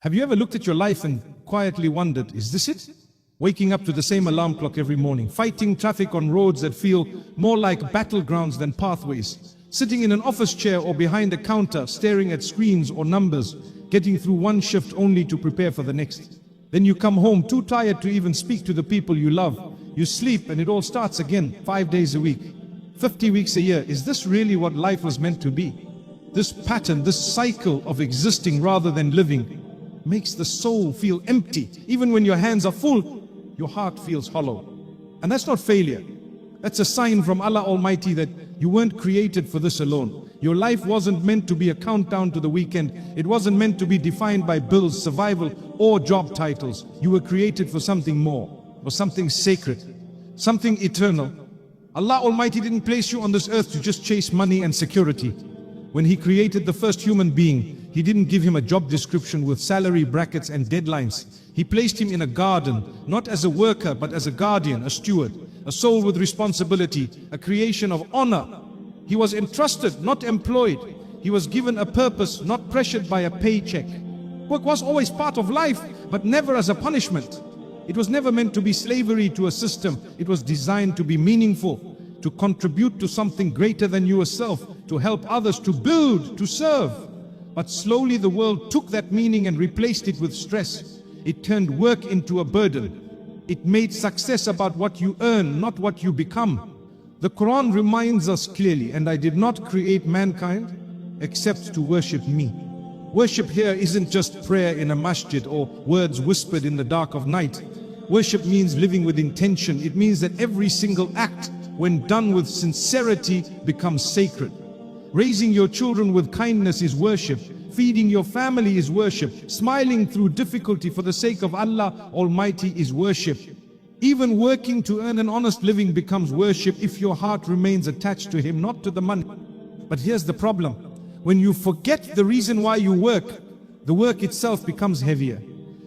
Have you ever looked at your life and quietly wondered, is this it? Waking up to the same alarm clock every morning, fighting traffic on roads that feel more like battlegrounds than pathways, sitting in an office chair or behind a counter, staring at screens or numbers, getting through one shift only to prepare for the next. Then you come home too tired to even speak to the people you love. You sleep and it all starts again, 5 days a week, 50 weeks a year. Is this really what life was meant to be? This pattern, this cycle of existing rather than living, makes the soul feel empty. Even when your hands are full, your heart feels hollow. And that's not failure. That's a sign from Allah Almighty that you weren't created for this alone. Your life wasn't meant to be a countdown to the weekend. It wasn't meant to be defined by bills, survival, or job titles. You were created for something more, for something sacred, something eternal. Allah Almighty didn't place you on this earth to just chase money and security. When He created the first human being, He didn't give him a job description with salary brackets and deadlines. He placed him in a garden, not as a worker, but as a guardian, a steward, a soul with responsibility, a creation of honor. He was entrusted, not employed. He was given a purpose, not pressured by a paycheck. Work was always part of life, but never as a punishment. It was never meant to be slavery to a system. It was designed to be meaningful, to contribute to something greater than yourself, to help others, to build, to serve. But slowly the world took that meaning and replaced it with stress. It turned work into a burden. It made success about what you earn, not what you become. The Quran reminds us clearly, and I did not create mankind except to worship me. Worship here isn't just prayer in a masjid or words whispered in the dark of night. Worship means living with intention. It means that every single act, when done with sincerity, becomes sacred. Raising your children with kindness is worship. Feeding your family is worship. Smiling through difficulty for the sake of Allah Almighty is worship. Even working to earn an honest living becomes worship if your heart remains attached to Him, not to the money. But here's the problem. When you forget the reason why you work, the work itself becomes heavier.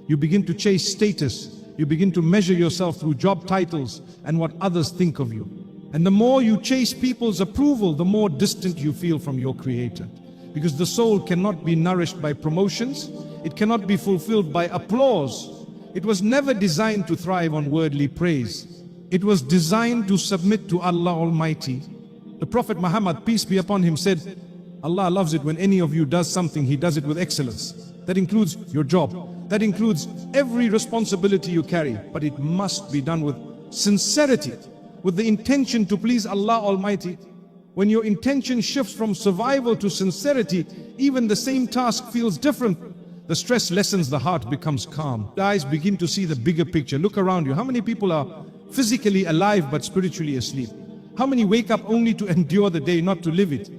You begin to chase status. You begin to measure yourself through job titles and what others think of you. And the more you chase people's approval, the more distant you feel from your Creator. Because the soul cannot be nourished by promotions. It cannot be fulfilled by applause. It was never designed to thrive on worldly praise. It was designed to submit to Allah Almighty. The Prophet Muhammad, peace be upon him, said, Allah loves it when any of you does something, He does it with excellence. That includes your job. That includes every responsibility you carry. But it must be done with sincerity, with the intention to please Allah Almighty. When your intention shifts from survival to sincerity, even the same task feels different. The stress lessens, the heart becomes calm. The eyes begin to see the bigger picture. Look around you. How many people are physically alive but spiritually asleep? How many wake up only to endure the day, not to live it?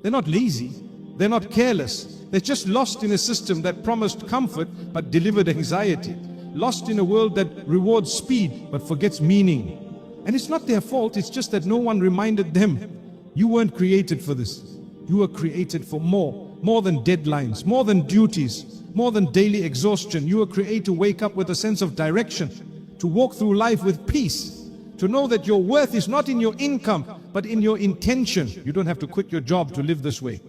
They're not lazy. They're not careless. They're just lost in a system that promised comfort but delivered anxiety. Lost in a world that rewards speed but forgets meaning. And it's not their fault, it's just that no one reminded them. You weren't created for this. You were created for more than deadlines, more than duties, more than daily exhaustion. You were created to wake up with a sense of direction, to walk through life with peace, to know that your worth is not in your income, but in your intention. You don't have to quit your job to live this way.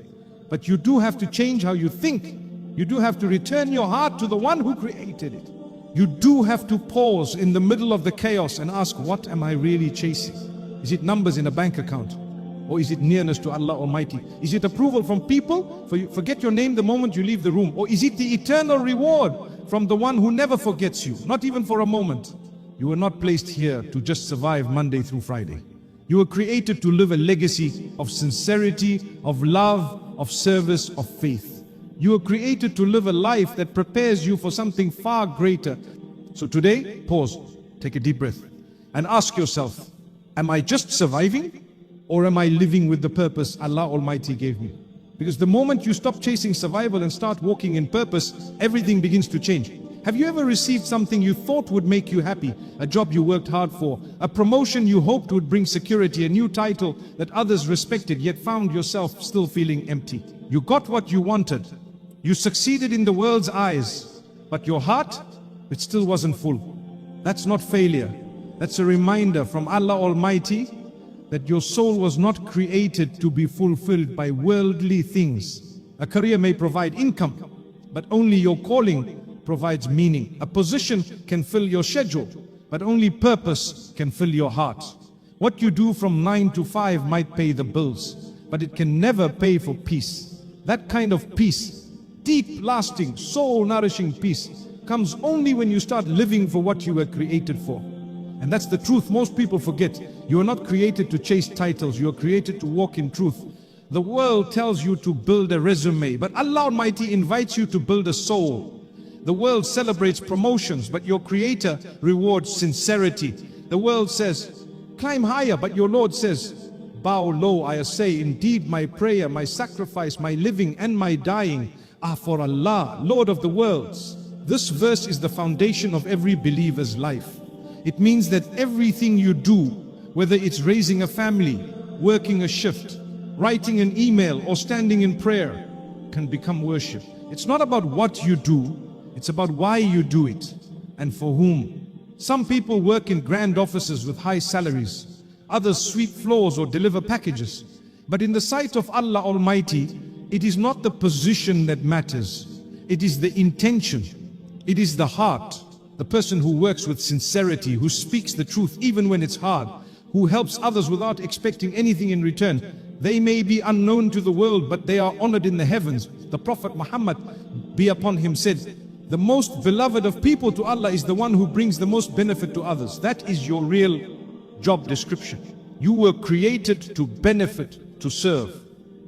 But you do have to change how you think. You do have to return your heart to the one who created it. You do have to pause in the middle of the chaos and ask, what am I really chasing? Is it numbers in a bank account? Or is it nearness to Allah Almighty? Is it approval from people? Forget your name the moment you leave the room. Or is it the eternal reward from the one who never forgets you, not even for a moment? You were not placed here to just survive Monday through Friday. You were created to live a legacy of sincerity, of love, of service, of faith. You were created to live a life that prepares you for something far greater. So today, pause, take a deep breath, and ask yourself, am I just surviving? Or am I living with the purpose Allah Almighty gave me? Because the moment you stop chasing survival and start walking in purpose, everything begins to change. Have you ever received something you thought would make you happy? A job you worked hard for, a promotion you hoped would bring security, a new title that others respected, yet found yourself still feeling empty. You got what you wanted. You succeeded in the world's eyes, but your heart, it still wasn't full. That's not failure. That's a reminder from Allah Almighty that your soul was not created to be fulfilled by worldly things. A career may provide income, but only your calling provides meaning. A position can fill your schedule, but only purpose can fill your heart. What you do from 9 to 5 might pay the bills, but it can never pay for peace. That kind of peace, deep, lasting, soul-nourishing peace, comes only when you start living for what you were created for. And that's the truth most people forget. You are not created to chase titles, you are created to walk in truth. The world tells you to build a resume, but Allah Almighty invites you to build a soul. The world celebrates promotions, but your Creator rewards sincerity. The world says, climb higher, but your Lord says, bow low. I say, indeed my prayer, my sacrifice, my living and my dying are for Allah, Lord of the worlds. This verse is the foundation of every believer's life. It means that everything you do, whether it's raising a family, working a shift, writing an email or standing in prayer, can become worship. It's not about what you do, it's about why you do it and for whom. Some people work in grand offices with high salaries, others sweep floors or deliver packages. But in the sight of Allah Almighty, it is not the position that matters, it is the intention, it is the heart. The person who works with sincerity, who speaks the truth even when it's hard, who helps others without expecting anything in return. They may be unknown to the world, but they are honored in the heavens. The Prophet Muhammad, be upon him, said, the most beloved of people to Allah is the one who brings the most benefit to others. That is your real job description. You were created to benefit, to serve,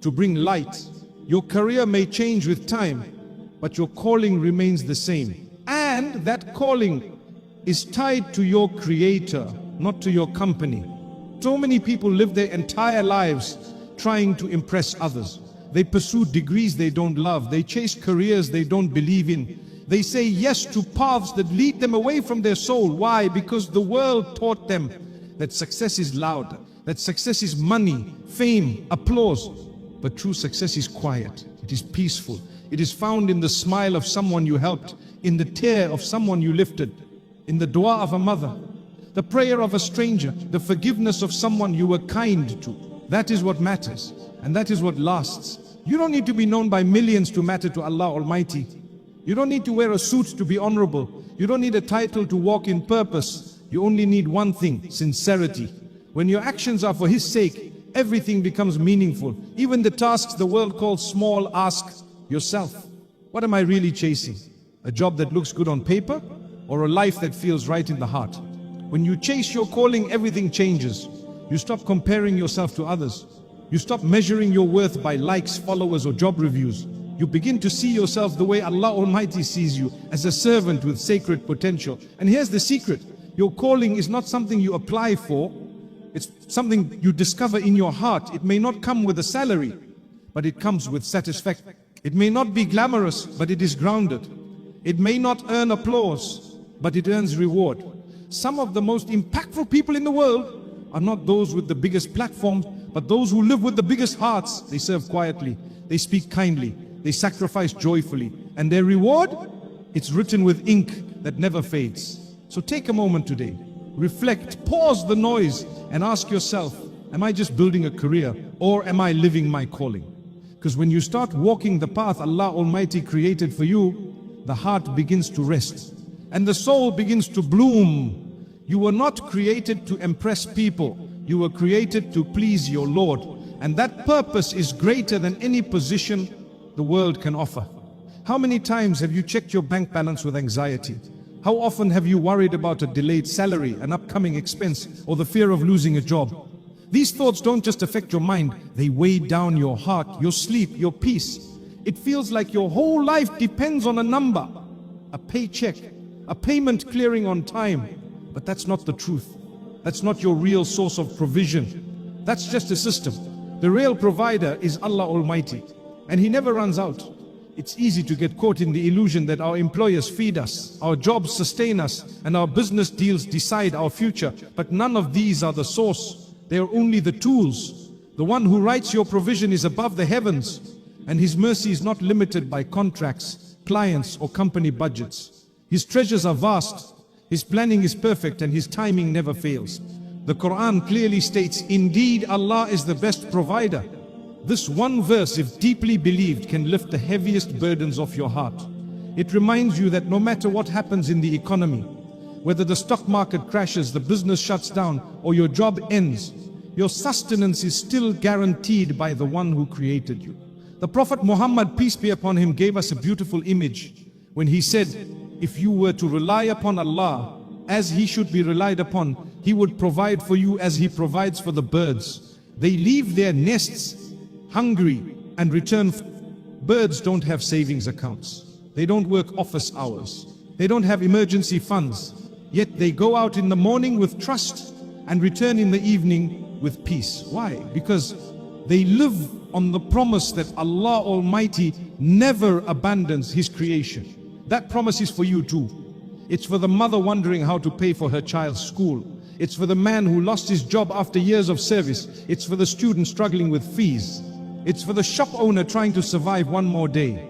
to bring light. Your career may change with time, but your calling remains the same. And that calling is tied to your Creator, not to your company. So many people live their entire lives trying to impress others. They pursue degrees they don't love. They chase careers they don't believe in. They say yes to paths that lead them away from their soul. Why? Because the world taught them that success is loud, that success is money, fame, applause. But true success is quiet. It is peaceful. It is found in the smile of someone you helped, in the tear of someone you lifted, in the dua of a mother, the prayer of a stranger, the forgiveness of someone you were kind to. That is what matters, and that is what lasts. You don't need to be known by millions to matter to Allah Almighty. You don't need to wear a suit to be honorable. You don't need a title to walk in purpose. You only need one thing: sincerity. When your actions are for His sake, everything becomes meaningful. Even the tasks the world calls small, ask yourself, what am I really chasing? A job that looks good on paper, or a life that feels right in the heart? When you chase your calling, everything changes. You stop comparing yourself to others. You stop measuring your worth by likes, followers, or job reviews. You begin to see yourself the way Allah Almighty sees you, as a servant with sacred potential. And here's the secret: your calling is not something you apply for, it's something you discover in your heart. It may not come with a salary, but it comes with satisfaction. It may not be glamorous, but it is grounded. It may not earn applause, but it earns reward. Some of the most impactful people in the world are not those with the biggest platforms, but those who live with the biggest hearts. They serve quietly, they speak kindly, they sacrifice joyfully, and their reward, it's written with ink that never fades. So take a moment today, reflect, pause the noise, and ask yourself, am I just building a career, or am I living my calling? Because when you start walking the path Allah Almighty created for you, the heart begins to rest, and the soul begins to bloom. You were not created to impress people. You were created to please your Lord. And that purpose is greater than any position the world can offer. How many times have you checked your bank balance with anxiety? How often have you worried about a delayed salary, an upcoming expense, or the fear of losing a job? These thoughts don't just affect your mind, they weigh down your heart, your sleep, your peace. It feels like your whole life depends on a number, a paycheck, a payment clearing on time. But that's not the truth. That's not your real source of provision. That's just a system. The real provider is Allah Almighty, and He never runs out. It's easy to get caught in the illusion that our employers feed us, our jobs sustain us, and our business deals decide our future. But none of these are the source. They are only the tools. The one who writes your provision is above the heavens, and His mercy is not limited by contracts, clients, or company budgets. His treasures are vast, His planning is perfect, and His timing never fails. The Quran clearly states, indeed Allah is the best provider. This one verse, if deeply believed, can lift the heaviest burdens off your heart. It reminds you that no matter what happens in the economy, whether the stock market crashes, the business shuts down, or your job ends, your sustenance is still guaranteed by the one who created you. The Prophet Muhammad, peace be upon him, gave us a beautiful image when he said, if you were to rely upon Allah as He should be relied upon, He would provide for you as He provides for the birds. They leave their nests hungry and return. Birds don't have savings accounts. They don't work office hours. They don't have emergency funds. Yet they go out in the morning with trust and return in the evening with peace. Why? Because they live on the promise that Allah Almighty never abandons His creation. That promise is for you too. It's for the mother wondering how to pay for her child's school. It's for the man who lost his job after years of service. It's for the student struggling with fees. It's for the shop owner trying to survive one more day.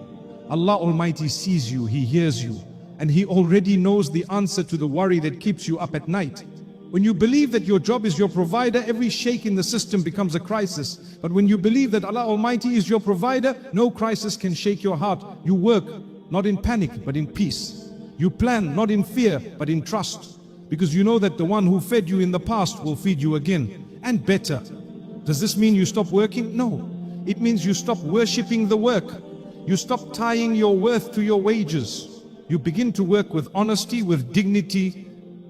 Allah Almighty sees you, He hears you, and He already knows the answer to the worry that keeps you up at night. When you believe that your job is your provider, every shake in the system becomes a crisis. But when you believe that Allah Almighty is your provider, no crisis can shake your heart. You work not in panic, but in peace. You plan not in fear, but in trust. Because you know that the one who fed you in the past will feed you again, and better. Does this mean you stop working? No. It means you stop worshipping the work. You stop tying your worth to your wages. You begin to work with honesty, with dignity,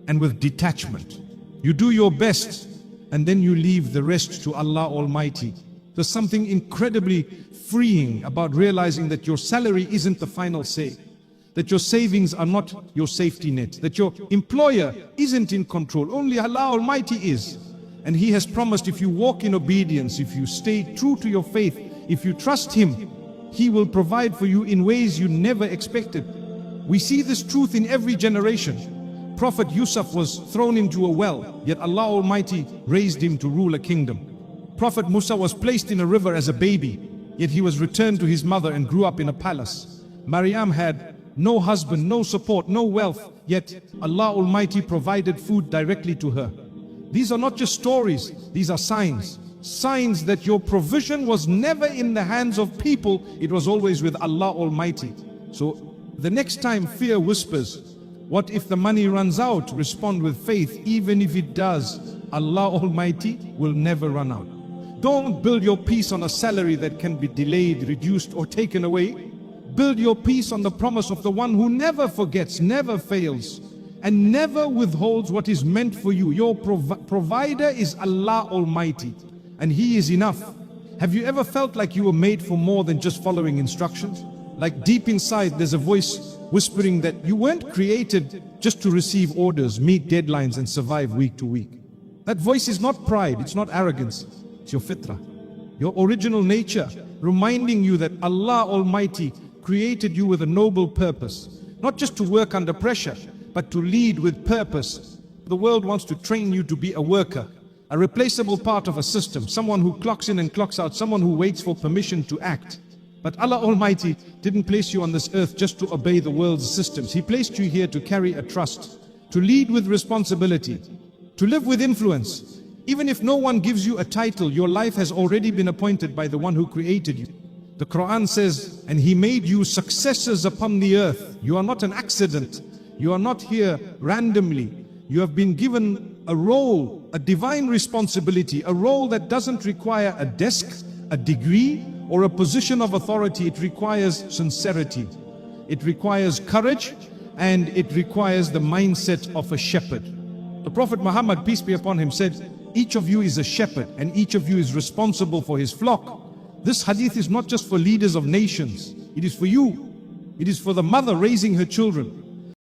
and with detachment. You do your best, and then you leave the rest to Allah Almighty. There's something incredibly freeing about realizing that your salary isn't the final say, that your savings are not your safety net, that your employer isn't in control, only Allah Almighty is. And He has promised, if you walk in obedience, if you stay true to your faith, if you trust Him, He will provide for you in ways you never expected. We see this truth in every generation. Prophet Yusuf was thrown into a well, yet Allah Almighty raised him to rule a kingdom. Prophet Musa was placed in a river as a baby, yet he was returned to his mother and grew up in a palace. Maryam had no husband, no support, no wealth, yet Allah Almighty provided food directly to her. These are not just stories, these are signs. Signs that your provision was never in the hands of people, it was always with Allah Almighty. So the next time fear whispers, what if the money runs out? Respond with faith, even if it does, Allah Almighty will never run out. Don't build your peace on a salary that can be delayed, reduced, or taken away. Build your peace on the promise of the one who never forgets, never fails, and never withholds what is meant for you. Your provider is Allah Almighty, and He is enough. Have you ever felt like you were made for more than just following instructions? Like deep inside there's a voice whispering that you weren't created just to receive orders, meet deadlines, and survive week to week. That voice is not pride, it's not arrogance, it's your fitrah, your original nature, reminding you that Allah Almighty created you with a noble purpose, not just to work under pressure, but to lead with purpose. The world wants to train you to be a worker, a replaceable part of a system, someone who clocks in and clocks out, someone who waits for permission to act. But Allah Almighty didn't place you on this earth just to obey the world's systems. He placed you here to carry a trust, to lead with responsibility, to live with influence. Even if no one gives you a title, your life has already been appointed by the one who created you. The Quran says, and He made you successors upon the earth. You are not an accident. You are not here randomly. You have been given a role, a divine responsibility, a role that doesn't require a desk, a degree, or a position of authority. It requires sincerity. It requires courage, and it requires the mindset of a shepherd. The Prophet Muhammad, peace be upon him, said, each of you is a shepherd, and each of you is responsible for his flock. This hadith is not just for leaders of nations. It is for you. It is for the mother raising her children.